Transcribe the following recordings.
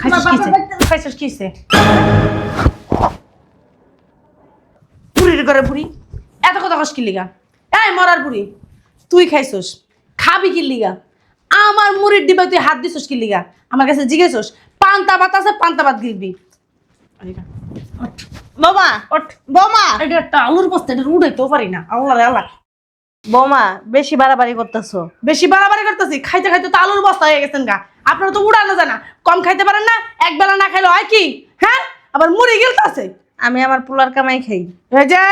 খাইছিস কিসে বুড়ির ঘরে বুড়ি এত কথা কস কি লিগা? এই মরার বুড়ি তুই খাইছস খাবি কি লিগা? আমার মুড়ির ডিবায় তুই হাত দিছস কি লিগা? আমার কাছে জিজ্ঞেসস পান্তা ভাত আছে পান্তা ভাত গিলবি। বৌমা ওঠ বৌমা এটা একটা আলুর বস্তা এটা উড়াইতেও পারি না। আল্লাহ রে আল্লাহ বৌমা বেশি বাড়াবাড়ি করতেছো। বেশি বাড়াবাড়ি করতেছি খাইতে খাইতে তো আলুর বস্তা হয়ে গেছেন গা। আপনারা তো উড়ানো জানা কম খাইতে পারেন না এক বেলা না খাইলে হয় কি? হ্যাঁ আবার মুড়ি গিলতাছে। আমি আমার পোলার কামাই খাই। এই যে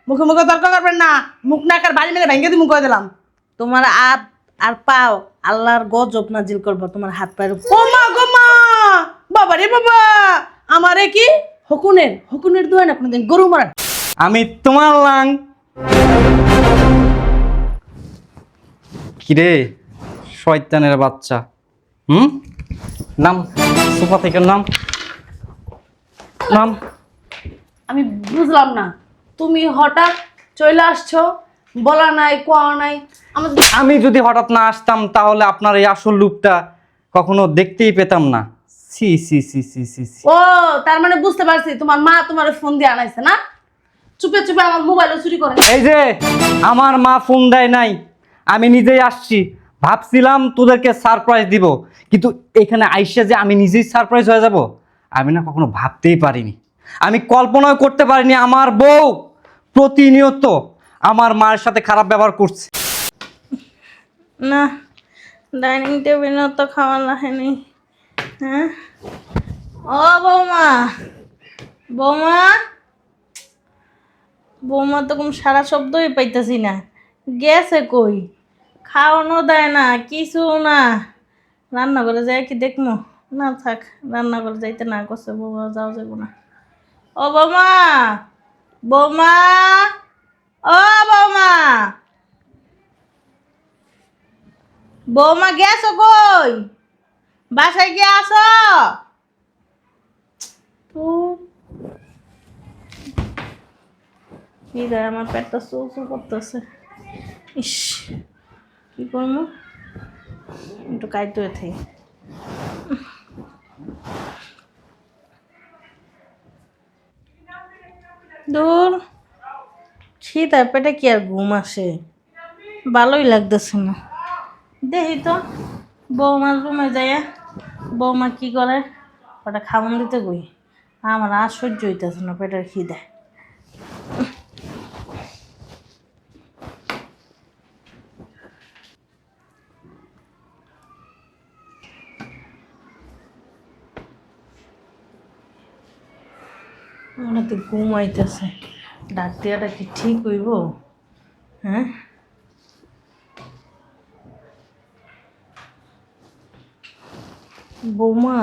মুখে মুখে তর্ক করবেন না মুখ নাকার বাড়ি মেরে ভেঙে দিয়ে মুখ করে দিলাম। তোমার হাত আর পাও আল্লাহর গজব নাজিল করবো তোমার হাত পায়ের উপর। ও মা গো মা বাবা রে বাবা আমারে কি হকুনের দোয়া না কোনদিন গরু মারা। আমি তোমার লাং কিরে শয়তানের বাচ্চা নাম সোফা থেকে নাম নাম। আমি বুঝলাম না তুমি হঠাৎ চলে আসছো বলা নাই কোয়া নাই। আমি যদি হঠাৎ না আসতাম তাহলে আপনার এই আসল রূপটা কখনো দেখতেই পেতাম না। C C C C C C. ও তার মানে বুঝতে পারছি তোমার মা তোমার ফোন দিয়ে আনাইছে না? চুপে চুপে আমার মোবাইলও চুরি করে। এই যে আমার মা ফোন দেয় নাই আমি নিজেই আসছি। ভাবছিলাম তোদেরকে সারপ্রাইজ দিব কিন্তু এখানে আইসা যে আমি নিজেই সারপ্রাইজ হয়ে যাব আমি না কখনো ভাবতেই পারিনি। আমি কল্পনাও করতে পারিনি আমার বউ প্রতিনিয়ত আমার মায়ের সাথে খারাপ ব্যবহার করছে। না ডাইনিং টেবিলে তো খাওয়া লাগেনি। হ্যাঁ ও বৌমা বৌমা বৌমা তো কোন সারা শব্দই পাইতেছি না। গেছে কই? খাওয়ানো দেয় না কিছু না। রান্না করে যায় কি দেখমো? না থাক রান্না করে যাইতে না করছে বৌমা যাও যাবো না। ও বৌমা বৌমা ও বৌমা বৌমা গেছো কই? বাসায় গিয়ে আসো। কি রে আমার পেটটা চু চু করতেছে। ইস কি করবো একটু কাইতে থাকি। দূর শীত আর পেটে কি আর ঘুম আসে? ভালোই লাগতেছে না। দেখি তো বৌমার রুমে যাই বৌমা কি করে ওটা খাওয়ান দিতে গই। আমার আর সহ্য হইতেছে না পেটের খিদে। মনে তো ঘুম আইতেছে। ডাক দেওয়াটা কি ঠিক হইব? হ্যাঁ বৌমা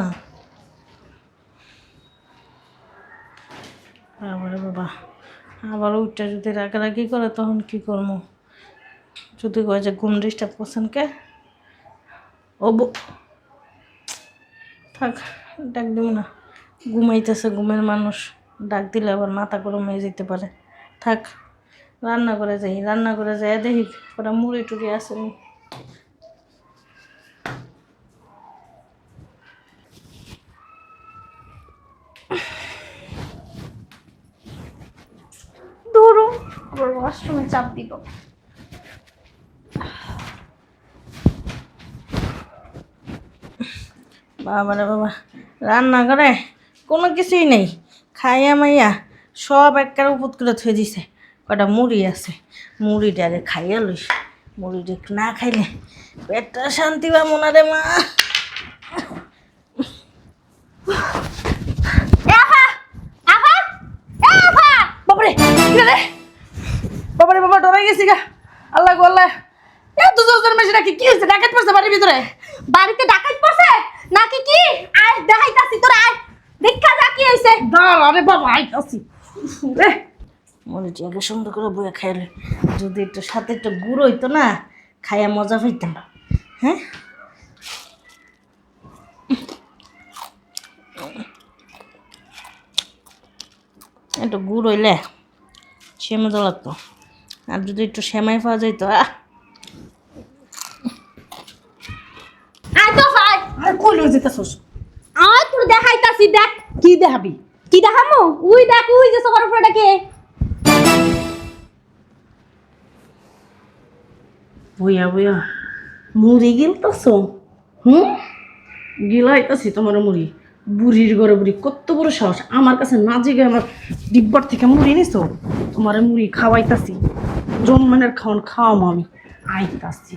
আবার বাবা আবার ওইটা যদি রাগারাগি করে তখন কি করবো? যদি কয় যে ঘুম ডিস্টার্ব করছেন কে? ও থাক ডাক দিব না। ঘুমাইতেছে ঘুমের মানুষ ডাক দিলে আবার মাথা গরম হয়ে যেতে পারে। থাক রান্না করে যাই দেখি ওরা মুড়ি টুড়ি আসেনি। ধরো আবার ওয়াশরুমে চাপ দিব। বাবা রে বাবা রান্না করে কোনো কিছুই নেই। খাইয়া মাইয়া সব একবার উপত করে থুয়ে দিছে। কটা মুড়ি আছে মুড়িটা আগে খাইয়া লইস। মুড়িটা একটু না খাইলে পেটটা শান্তি বা মনারে মা। বাবারে বাবারে বাবা ডরাই গেছি গা। আল্লাহ গো আল্লাহ এত জোর মেশিন নাকি কি হয়েছে? ডাকাত পড়ছে বাড়ির ভিতরে? বাড়িতে ডাকাত পড়ছে নাকি কি? আয় দেখাইতাছি তোরা আয় দেখা যা কি হইছে। দাঁড়া রে বাবা আইতাছি রে। মুড়িটি আগে সুন্দর করে বয়ে খাইলে যদি একটু সাথে একটু গুড় হইতো না খাইয়া মজা পাইতাম। হ্যাঁ একটু গুড় হইলে সে মজা লাগতো। আর যদি একটু সেমাই পাওয়া যাইত আয় তো ভাই আর কই লই যেতেছস? আয় তোরা দেখাইতাছি দেখ। কি দেখাবি? কি দেখামু? উই দেখ, উই যে সোফার উপরে ডাকে। বইয়া বইয়া মুড়ি গিলতাছ? গিলাইতাছি তোমার মুড়ি। বুড়ির ঘরে বুড়ি, কত বড় সাহস আমার কাছে না জেগে আমার ডিব্বার থেকে মুড়ি নিছো। তোমার মুড়ি খাওয়াইতাছি, জন্মানের খাওয়ান খাওয়াম আমি। আইতাছি।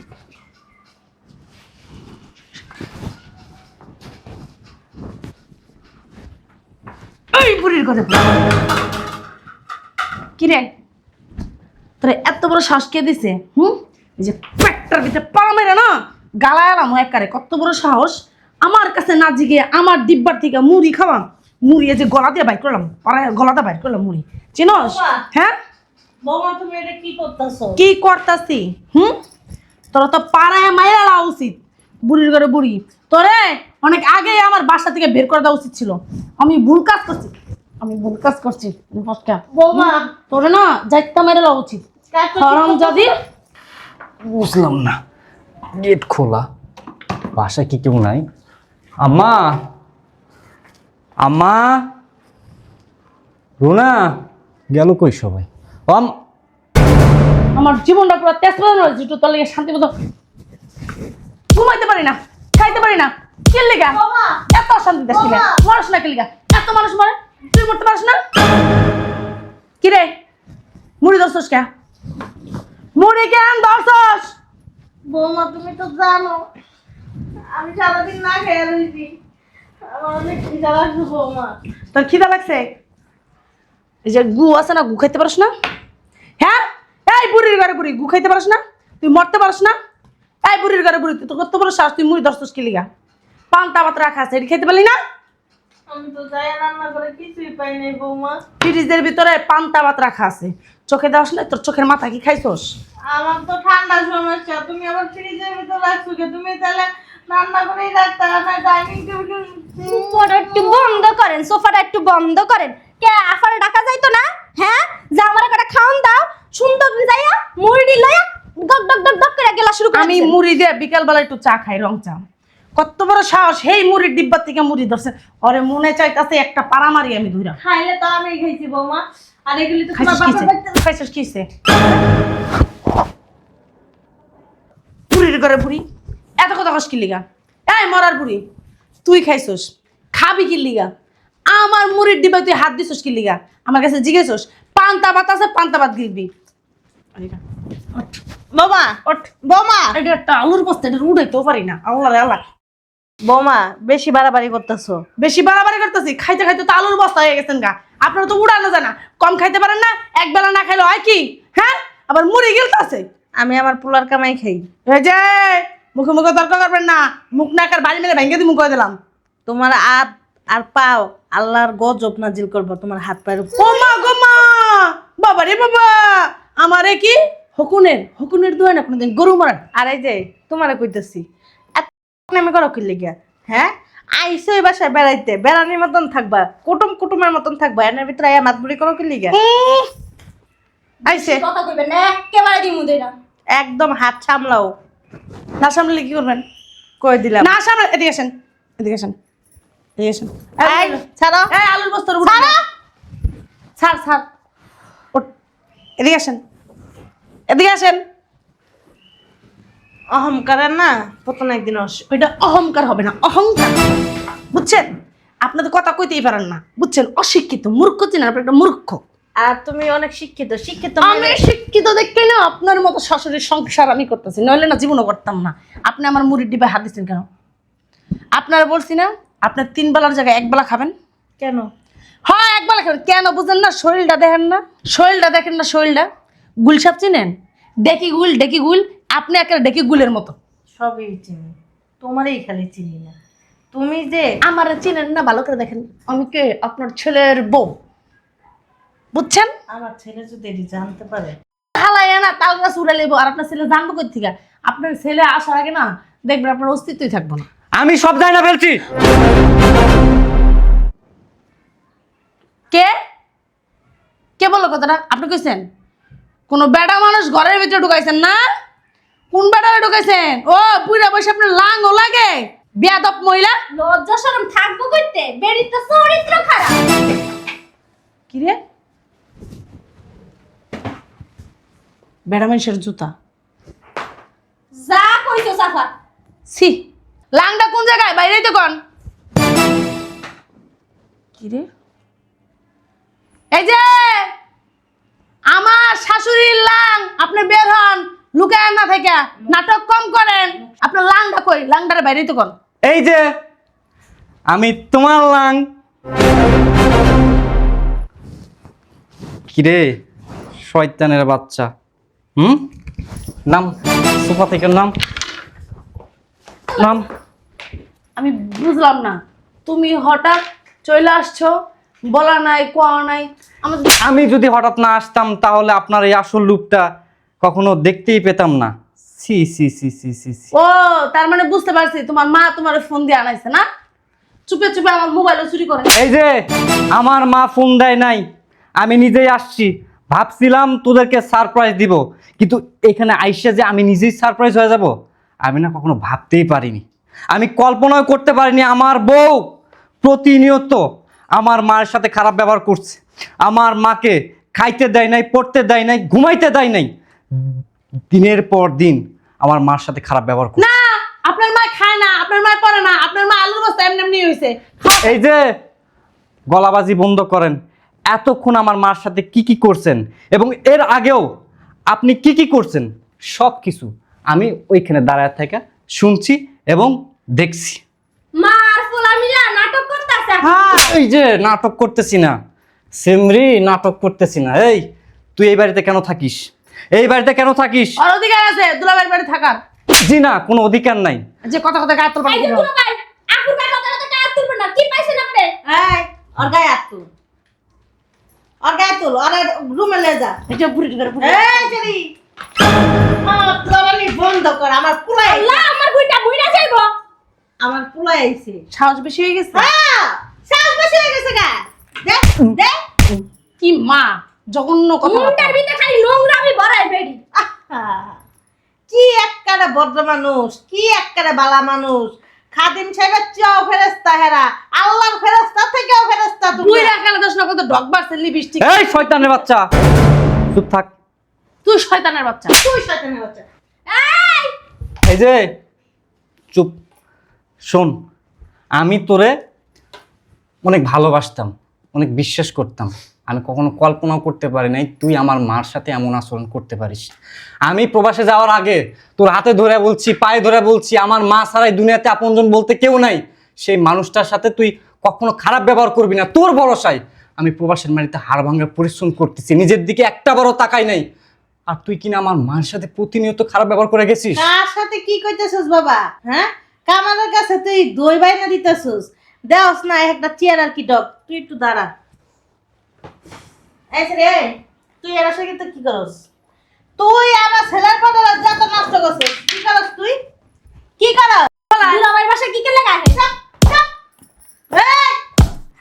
এই বুড়ির ঘরে কি রে, তোরা এত বড় শ্বাস কে দিছে? এই যে পেটটার ভিতরে পা মেরে না গালায় এলাম একবারে। কত বড় সাহস আমার কাছে না জিগে আমার ডিব্বার থেকে মুড়ি খাওয়া। মুড়ি এই যে গলা দিয়ে বাইর করলাম, গলাটা বাইর করলাম মুড়ি। চিনস? হ্যাঁ বৌমা তুমি এটা কি করতেছো? কি করতাছি? তোরা তো পাড়ায় মাইরা দেওয়া উচিত। বুড়ির ঘরে বুড়ি, তোরে অনেক আগেই আমার বাসা থেকে বের করে দেওয়া উচিত ছিল। আমি ভুল কাজ করছি, আমি ভুল কাজ করছি। বৌমা তোরে না যাইতে মেরে দেওয়া উচিত। হরম যদি বুঝলাম না, গেট খোলা, বাসায় কি কেউ নাই? আম্মা, আম্মা, রুনা গেল কই সবাই? আমার জীবনটা পুরো তেজপাতা রয়েছে। একটু তোর লেগে শান্তি মতো ঘুমাইতে পারি না, খাইতে পারি না। কে লেগা এত অশান্তি দেশ লেগা? মানুষ না কে লেগা? এত মানুষ মরে, তুই মরতে পারিস না? কি রে মুড়ি ধরছস কে? মুড়ি কেন ধরছস? বৌমা তুমি তো জানো আমি সারাদিন না খেয়ে রয়েছি, আমার অনেক খিদা লাগছে বৌমা। তোর খিদা লাগছে? এই যে গু আছে না, গু খাইতে পারিস না? হ্যাঁ, এই বুড়ির ঘরে বুড়ি, গু খাইতে পারিস না? তুই মরতে পারিস না? এই বুড়ির ঘরে বুড়ি, তুই কত বড় শ্বাস, তুই মুড়ি ধরছস কি লিগা? পান্তা ভাত রাখা আছে, এটি খাইতে পারলি না? আমি তো যাই রান্না করে কিছুই পাই নাই বৌমা। ফ্রিজের ভিতরে পান্তা ভাত রাখা আছে, চোখে দেওয়াস না? তোর চোখের মাথা কি খাইছস? আমার তো ঠান্ডা সমস্যা, তুমি আবার ফ্রিজের ভিতর রাখছো কে? তুমি তাহলে রান্না করেই রাখতে না ডাইনিং টেবিল। সোফাটা একটু বন্ধ করেন, সোফাটা একটু বন্ধ করেন। কে আফারে ডাকা যাইতো না? হ্যাঁ, যা আমার একটা খাওন দাও, সুন্দর যাইয়া মুড়ি লইয়া ডক ডক ডক ডক করে গেলা শুরু করে। আমি মুড়ি দিয়ে বিকাল বেলা একটু চা খাই, রং চা। কত বড় সাহস, সেই মুড়ির ডিব্বার থেকে মুড়ি ধরছে। ওরে মনে চাইতাছে একটা পাড়া মারি আমি ধুইরা। খাইলে তো আমি খাইছি বৌমা, আর এগুলি তো তোমার খাইছস বাপের কিসে? বাড়িতে। খাইছস কিসে? বুড়ির ঘরে বুড়ি, এত কথা কস কি লিগা? এই মরার বুড়ি, তুই খাইছস, খাবি কি লিগা? আমার মুড়ির ডিব্বায় তুই হাত দিছস কি লিগা? আমার কাছে জিজ্ঞেসস পান্তা ভাত আছে, পান্তা ভাত গিলবি। বৌমা বৌমা এটা একটা আলুর বস্তা, এটা উড়াইতেও পারি না। আল্লাহ রে আল্লাহ, বৌমা বেশি বাড়াবাড়ি করতেছো। বেশি বাড়াবাড়ি করতেছি। খাইতে খাইতে তো আলুর বস্তা হয়ে গেছেন গা। আপনারা তো উড়ানো জানা, কম খাইতে পারেন না? এক বেলা না খাইলে হয় কি? হ্যাঁ, আবার মুড়ি গিলতাছে। আমি আমার পোলার কামাই খাই। এই যে মুখে মুখে তর্ক করবেন না, মুখ নাকার বাড়ি মেরে ভেঙে দিয়ে মুখ করে দিলাম। তোমার হাত আর পাও আল্লাহর গজব নাজিল করবো তোমার হাত পায়ের উপর। ও মা গো মা, বাবা রে বাবা, আমারে কি হকুনের দোয়া না কোনদিন গরু মারান। আর এই যে তোমারে কইতেছি এত নামে করো কি লিগা? হ্যাঁ, আইসো এই বাসায় বেড়াইতে, বেড়ানির মতন থাকবা, কুটুমের মতন থাকবা, এর ভিতরে আয়া মাতবুড়ি করো কি লিগা? আইছে কথা কইবেন না, একেবারে দিমু দেনা। একদম হাত সামলাও। না সামলে কি করবেন? কই দিলাম। না সামলে, এদিকে আসেন, এদিকে আসেন, এদিকে আসেন। এই ছাড়ো। এই আলুর বস্তার উপর ছাড় ছাড়, ওঠ, এদিকে আসেন, এদিকে আসেন। অহংকারের না প্রথম একদিন ওইটা অহংকার হবে না, অহংকার, বুঝছেন? আপনাদের কথা কইতেই পারেন না, বুঝছেন? অশিক্ষিত মূর্খ চিনেন, আপনি একটা মূর্খ। আর তুমি অনেক শিক্ষিত, শিক্ষিত আমি শিক্ষিত দেখে না আপনার মতো শাশুড়ির সংসার আমি করতেছি, নইলে না জীবনও করতাম না। আপনি আমার মুড়ির ডিব্বায় হাত দিচ্ছেন কেন? আপনারা বলছি না আপনার 3 বেলার জায়গায় 1 বেলা খাবেন? কেন? হ্যাঁ 1 বেলা খাবেন। কেন বুঝেন না? শরীরটা দেখেন না, শরীরটা দেখেন না, শরীরটা। গুলসাপ চিনেন? ডেকি গুল, আপনি একটা ডেকি গুলের মতো। সবই চিনি, তোমারই খালি চিনি না। তুমি যে আমার চিনেন না, ভালো করে দেখেন আমি কে, আপনার ছেলের বউ, বুঝছেন? আমার ছেলে যদি এটি জানতে পারে, হালাইয়া না তাল গাছ উড়ে লেবো। আর আপনার ছেলে জানবো কই থেকে? আপনার ছেলে আসার আগে না দেখবেন আপনার অস্তিত্বই থাকবো না। আমি সব জানি না ফেলছি। কে কে বললো কথাটা? আপনি কইছেন? কোন বেটা মানুষ ঘরের ভিতরে ঢুকাইছেন না? কোন বেটারে ঢুকাইছেন? ও বুড়া বসে আপনার লাঙ্গ লাগে? বেয়াদব মহিলা। লজ্জা শরম থাকবো কইতে, বেরির তো চরিত্র খারাপ। কি রে, বেড়া মানুষের জুতা। যা কইছো সাফা। ছি, লাংটা কোন জায়গায়? বাইরেই তো কোন। কি রে, এই যে আমার শাশুড়ির লাং, আপনি বের হন, লুকায় না থেকে নাটক কম করেন। আপনার লাংটা কই? লাংটারে বাইরেই তো কোন। এই যে আমি তোমার লাং। কিরে শয়তানের বাচ্চা, নাম সোফা থেকে, নাম নাম। আমি বুঝলাম না, তুমি হঠাৎ চলে আসছো, বলা নাই কোয়া নাই। আমি যদি হঠাৎ না আসতাম তাহলে আপনার এই আসল রূপটা কখনো দেখতেই পেতাম না। C C C C C C. ও তার মানে বুঝতে পারছি, তোমার মা তোমার ফোন দিয়ে আনাইছে না? চুপে চুপে আমার মোবাইলও চুরি করে। এই যে আমার মা ফোন দেয় নাই, আমি নিজেই আসছি। ভাবছিলাম তোদেরকে সারপ্রাইজ দিব, কিন্তু এখানে আইসা যে আমি নিজেই সারপ্রাইজ হয়ে যাব, আমি না কখনো ভাবতেই পারিনি। আমি কল্পনাও করতে পারিনি আমার বউ প্রতিনিয়ত আমার মায়ের সাথে খারাপ ব্যবহার করছে। আমার মাকে খাইতে দেয় নাই, পড়তে দেয় নাই, ঘুমাইতে দেয় নাই। দিনের পর দিন আমার মার সাথে খারাপ ব্যবহার করছে। না, আপনার মা খায় না, আপনার মা পড়ে না, আপনার মা আলুর বস্তা এমনি এমনি হয়েছে। এই যে গলাবাজি বন্ধ করেন। এতক্ষণ আমার মার সাথে কি কি করছেন এবং এর আগেও আপনি কি কি করছেন সব কিছু আমি ওইখানে দাঁড়ায় থেকে শুনছি এবং দেখছি। মার ফুলা মিলা নাটক করতেছে। এই যে নাটক করতেছি না সিমরি, নাটক করতেছি না। এই তুই এই বাড়িতে কেন থাকিস? এই বাড়িতে কেন থাকিস? ওর অধিকার আছে দুলাভাইয়ের বাড়ি থাকার। জি না, কোনো অধিকার নাই। যে কথা কথা গায়ে তোলবা এই যে দুলা ভাই, আপুর গায়ে কথা কথা গায়ে তুলবেন না। কি পাইছেন আপনি? এই ওর গায়ে হাত তুল, ওর গায়ে তুল, ওর রুমে নিয়ে যা। এটা পুরি করে পুরি। এই চলি তোরানি বন্ধ কর। আমার পুলাই, আল্লাহ আমার বুইটা বুইরা যাইবো। আমার পুলাই আইছে। সাহস বেশি হয়ে গেছে। হ্যাঁ সাহস বেশি হয়ে গেছে গা। দেখ দেখ কি মা জঘন্য কথা। মুন্ডার ভিতরে খালি নোংরামি ভরাই বেরি। আহা, কি এককারে ভদ্র মানুষ, কি এককারে বালা মানুষ। খাদিম সাহেবের চেয়েও ফেরেস্তা হেরা, আল্লাহর ফেরেস্তা থেকেও ফেরেস্তা তুমি। তুই রাখালে দোষ না, কত ডগ বাড়ছে লিপস্টিক। এই শয়তানের বাচ্চা চুপ থাক। তুই শয়তানের বাচ্চা। তুই শয়তানের বাচ্চা। এই এই যে চুপ শোন, আমি তোরে অনেক ভালোবাসতাম, অনেক বিশ্বাস করতাম। আমি কখনো কল্পনাও করতে পারি নাই তুই আমার মার সাথে এমন আচরণ করতে পারিস। আমি প্রবাসে যাওয়ার আগে তোর হাতে ধরে বলছি, পায়ে ধরে বলছি, আমার মা ছাড়াই দুনিয়াতে আপনজন বলতে কেউ নাই। সেই মানুষটার সাথে তুই কখনো খারাপ ব্যবহার করবি না। তোর ভরসায় আমি প্রবাসের বাড়িতে হাড় ভাঙা পরিশ্রম করতেছি, নিজের দিকে একটা বারও তাকাই নাই। আর তুই কিনা আমার মায়ের সাথে প্রতিনিয়ত খারাপ ব্যবহার করে গেছিস। কার সাথে কি কইতেছিস বাবা? হ্যাঁ, কামালের কাছে তুই দই বাইনা দিতেছিস। দেওস না একটা চেয়ার আর কি ডগ। তুই একটু দাঁড়া। এই রে, তুই এর সাথে কিন্তু কি করস? তুই আমার ছেলের পড়ার যত নষ্ট করছিস। কি করস তুই? কি করস? দুলা ভাই বাসা কি কে লাগায়? চাপ চাপ। এই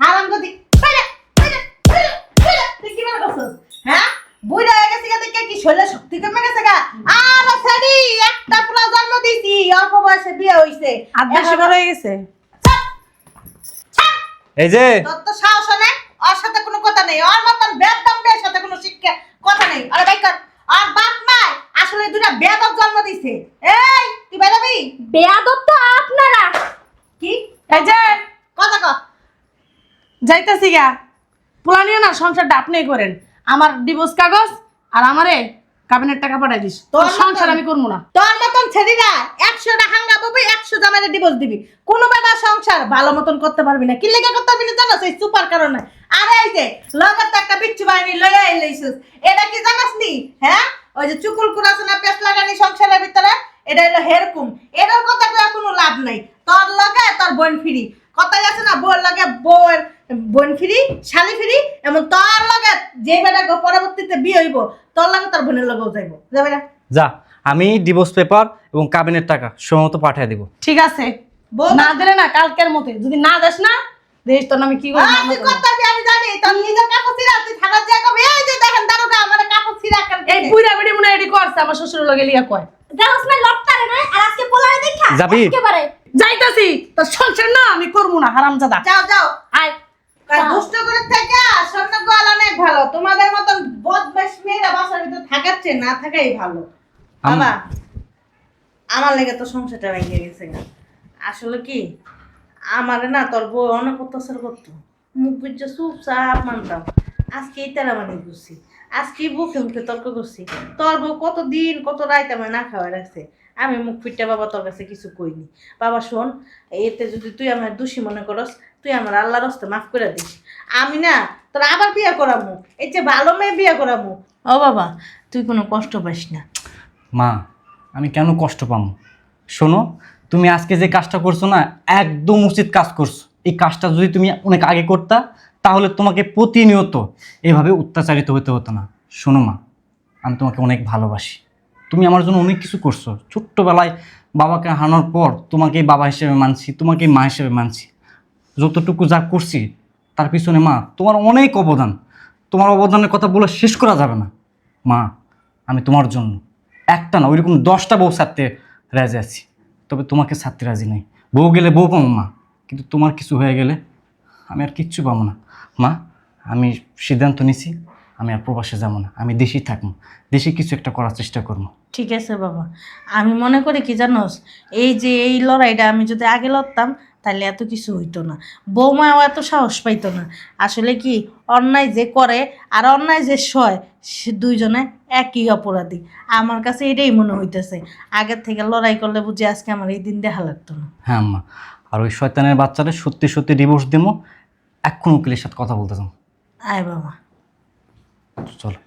হারামজাদি, বাইরে বাইরে বাইরে বাইরে। তুই কি মনে করছিস? হ্যাঁ, বুইড়া হয়ে গেছে দেখে কি শরীরে শক্তি কমে গেছে গা? আর সেডি একটা পুরা জন্ম দিছি, অল্প বয়সে বিয়ে হইছে। আর বেশি বড় হয়ে গেছে। চাপ চাপ। এই যে তোর তো সাহস নেই, ওর সাথে কোনো কথা নেই। ওর মতন বেদম মেয়ের সাথে কোনো শিক্ষা কথা নেই। আরে ভাই কর। আর বাপ মা আসলে দুটা বেদম জন্ম দিছে। এই তুই বেরোবি? বেয়াদব তো আপনারা। কি এই যে কথা কর। যাইতাছি গা, পোলানিও না সংসারটা আপনিই করেন। আমার ডিভোর্স কাগজ আর আমারে কাবিনের টাকা পাঠাই দিস। তোর সংসার আমি করবো না। তোর মতন ছেড়িরা 100টা হাঙ্গা পাবি, 100 জামাইরে ডিভোর্স দিবি। কোনো বেটা সংসার ভালো মতন করতে পারবি না। কি লেগে করতে পারবি না জানাস? এই সুপার কারণে। আরে এই যে লগত একটা বিচ্ছু বাহিনী লইয়া এলাইছিস, এটা কি জানাস নি? হ্যাঁ, ওই যে চুকুল কুরাছে না পেট লাগানি সংসারের ভিতরে, এটা হলো হেরকুম। এটার কথা কইয়া কোনো লাভ নাই। তোর লগে তোর বোন ফিরি কথাই আছে না, বউর লগে বউয়ের বোন ফিরি, শালি ফিরি। এমন তোর লগে যে বেটা পরবর্তীতে বিয়ে হইব, তোর লগে তোর বোনের লগেও যাইব। যাবে না? যা, আমি ডিভোর্স পেপার এবং কাবিনের টাকা সময়মতো পাঠিয়ে দিব। ঠিক আছে, না দিলে না কালকের মতে যদি না দেস না দেশ তোর আমি কি করব? তুই কথা আমি জানি। তোর নিজের কাপড় ছিঁড়া তুই থানার যা কবে, এই যে দেখেন দারোগা আমার কাপড় ছিঁড়া কেন? এই বুইড়া বেড়ি মনে এডি করছে আমার শ্বশুর লগে লিয়া কয়। দেহস না লটতারে না আর আজকে পোলারে দেখা যাবি? একেবারে যাইতাছি তোর সংসার না আমি করবো না হারামজাদা। যাও যাও আয় দুষ্ট করে থেকে স্বর্ণ গোয়াল অনেক ভালো, তোমাদের মতন বদমাশ মেয়েরা বাসার ভিতর থাকাচ্ছে না থাকাই ভালো। বাবা আমার লেগে তো সংসারটা ভেঙে গেছে গা। আসলে কি আমারে না তোর বউ অনেক অত্যাচার করতো, মুখ বুঝছে চুপচাপ মানতাম। আজকে এই তেরা মানে করছি, আজকে বুকে মুখে তর্ক করছি। তোর বউ কতদিন কত রাত আমার না খাওয়া রাখছে, আমি মুখ ফিটটা বাবা তোর কাছে কিছু কইনি। বাবা শোন, এতে যদি তুই আমার দোষী মনে করস, তুই আমার আল্লাহর রাস্তায় মাফ করে দিস। আমি না তোর আবার বিয়া করামু, এর চেয়ে ভালো মেয়ে বিয়া করামু। ও বাবা তুই কোনো কষ্ট পাইস না। মা আমি কেন কষ্ট পাবো? শোনো, তুমি আজকে যে কাজটা করছো না, একদম উচিত কাজ করছো। এই কাজটা যদি তুমি অনেক আগে করতা, তাহলে তোমাকে প্রতিনিয়ত এভাবে অত্যাচারিত হতে হতো না। শোনো মা, আমি তোমাকে অনেক ভালোবাসি। তুমি আমার জন্য অনেক কিছু করছো। ছোট্টবেলায় বাবাকে হারানোর পর তোমাকেই বাবা হিসেবে মানছি, তোমাকেই মা হিসেবে মানছি। যতটুকু যা করছি তার পিছনে মা তোমার অনেক অবদান। তোমার অবদানের কথা বলে শেষ করা যাবে না। মা আমি তোমার জন্য একটা না, ওইরকম 10টা বউ ছাড়তে রাজি আছি, তবে তোমাকে ছাড়তে রাজি নেই। বউ গেলে বউ পাবো মা, কিন্তু তোমার কিছু হয়ে গেলে আমি আর কিচ্ছু পাবো না। মা আমি সিদ্ধান্ত নিছি, আমি আর প্রবাসে যাবো না, আমি দেশেই থাকবো। দেশে কিছু একটা করার চেষ্টা করবো। ঠিক আছে বাবা, আমি মনে করি কি জানোস, এই যে এই লড়াইটা আমি যদি আগে লড়তাম তাহলে এত কিছু হইতো না, বৌমাও এত সাহস পাইতো না। আসলে কি অন্যায় যে করে আর অন্যায় যে সয়, সে দুইজনে একই অপরাধী। আমার কাছে এটাই মনে হইতেছে, আগের থেকে লড়াই করলে বুঝি আজকে আমার এই দিন দেখা লাগতো না। হ্যাঁ আম্মা, আর ওই শয়তানের বাচ্চারা সত্যি সত্যি ডিভোর্স দেবো। এখন উকিলের সাথে কথা বলতে চাও? আয় বাবা। চলো।